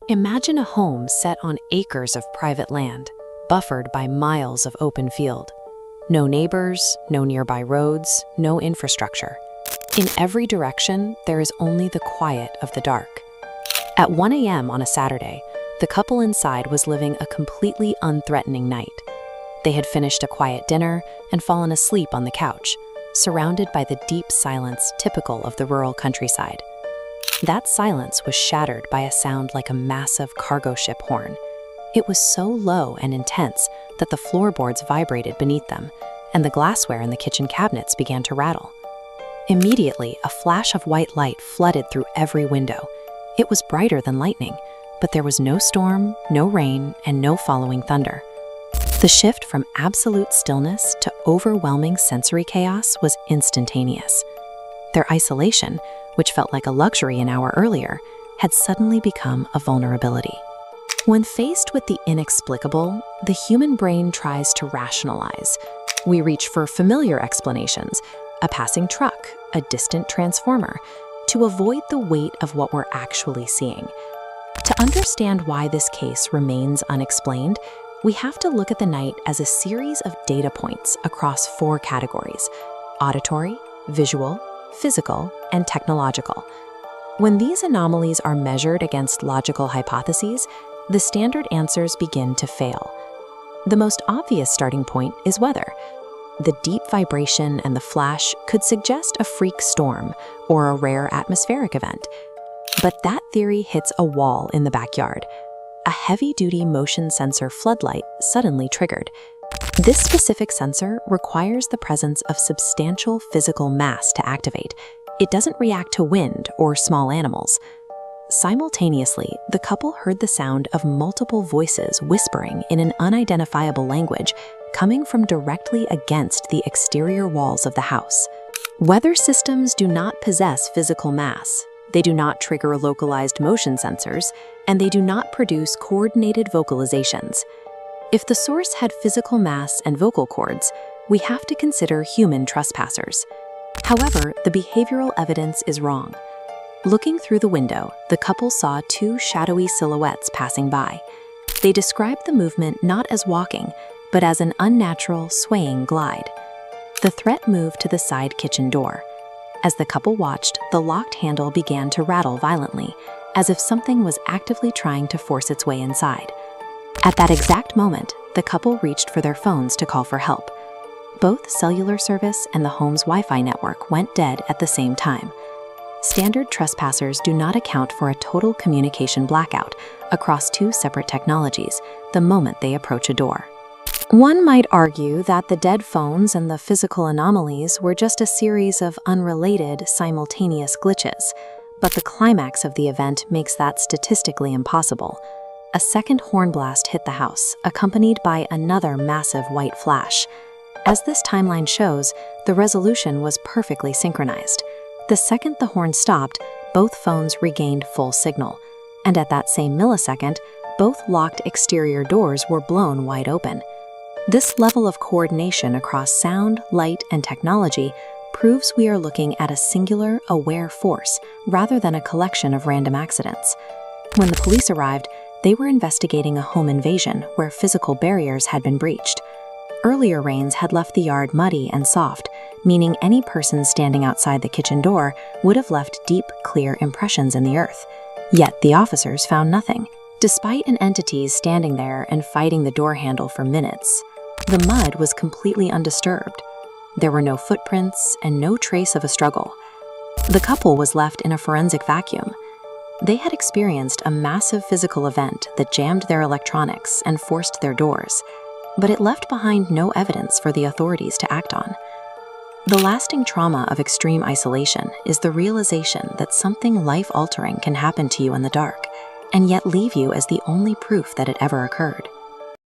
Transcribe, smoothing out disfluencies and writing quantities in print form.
Imagine a home set on acres of private land, buffered by miles of open field. No neighbors, no nearby roads, no infrastructure. In every direction, there is only the quiet of the dark. At 1 a.m. on a Saturday, the couple inside was living a completely unthreatening night. They had finished a quiet dinner and fallen asleep on the couch, surrounded by the deep silence typical of the rural countryside. That silence was shattered by a sound like a massive cargo ship horn. It was so low and intense that the floorboards vibrated beneath them, and the glassware in the kitchen cabinets began to rattle. Immediately, a flash of white light flooded through every window. It was brighter than lightning, but there was no storm, no rain, and no following thunder. The shift from absolute stillness to overwhelming sensory chaos was instantaneous. Their isolation, which felt like a luxury an hour earlier, had suddenly become a vulnerability. When faced with the inexplicable, the human brain tries to rationalize. We reach for familiar explanations, a passing truck, a distant transformer, to avoid the weight of what we're actually seeing. To understand why this case remains unexplained, we have to look at the night as a series of data points across 4 categories: auditory, visual, physical, and technological. When these anomalies are measured against logical hypotheses, the standard answers begin to fail. The most obvious starting point is weather. The deep vibration and the flash could suggest a freak storm or a rare atmospheric event. But that theory hits a wall in the backyard. A heavy-duty motion sensor floodlight suddenly triggered. This specific sensor requires the presence of substantial physical mass to activate. It doesn't react to wind or small animals. Simultaneously, the couple heard the sound of multiple voices whispering in an unidentifiable language coming from directly against the exterior walls of the house. Weather systems do not possess physical mass. They do not trigger localized motion sensors, and they do not produce coordinated vocalizations. If the source had physical mass and vocal cords, we have to consider human trespassers. However, the behavioral evidence is wrong. Looking through the window, the couple saw 2 shadowy silhouettes passing by. They described the movement not as walking, but as an unnatural, swaying glide. The threat moved to the side kitchen door. As the couple watched, the locked handle began to rattle violently, as if something was actively trying to force its way inside. At that exact moment, the couple reached for their phones to call for help. Both cellular service and the home's Wi-Fi network went dead at the same time. Standard trespassers do not account for a total communication blackout across 2 separate technologies the moment they approach a door. One might argue that the dead phones and the physical anomalies were just a series of unrelated, simultaneous glitches, but the climax of the event makes that statistically impossible. A second horn blast hit the house, accompanied by another massive white flash. As this timeline shows, the resolution was perfectly synchronized. The second the horn stopped, both phones regained full signal, and at that same millisecond, both locked exterior doors were blown wide open. This level of coordination across sound, light, and technology proves we are looking at a singular, aware force rather than a collection of random accidents. When the police arrived, they were investigating a home invasion where physical barriers had been breached. Earlier rains had left the yard muddy and soft, meaning any person standing outside the kitchen door would have left deep, clear impressions in the earth. Yet the officers found nothing, despite an entity standing there and fighting the door handle for minutes. The mud was completely undisturbed. There were no footprints and no trace of a struggle. The couple was left in a forensic vacuum. They had experienced a massive physical event that jammed their electronics and forced their doors, but it left behind no evidence for the authorities to act on. The lasting trauma of extreme isolation is the realization that something life-altering can happen to you in the dark, and yet leave you as the only proof that it ever occurred.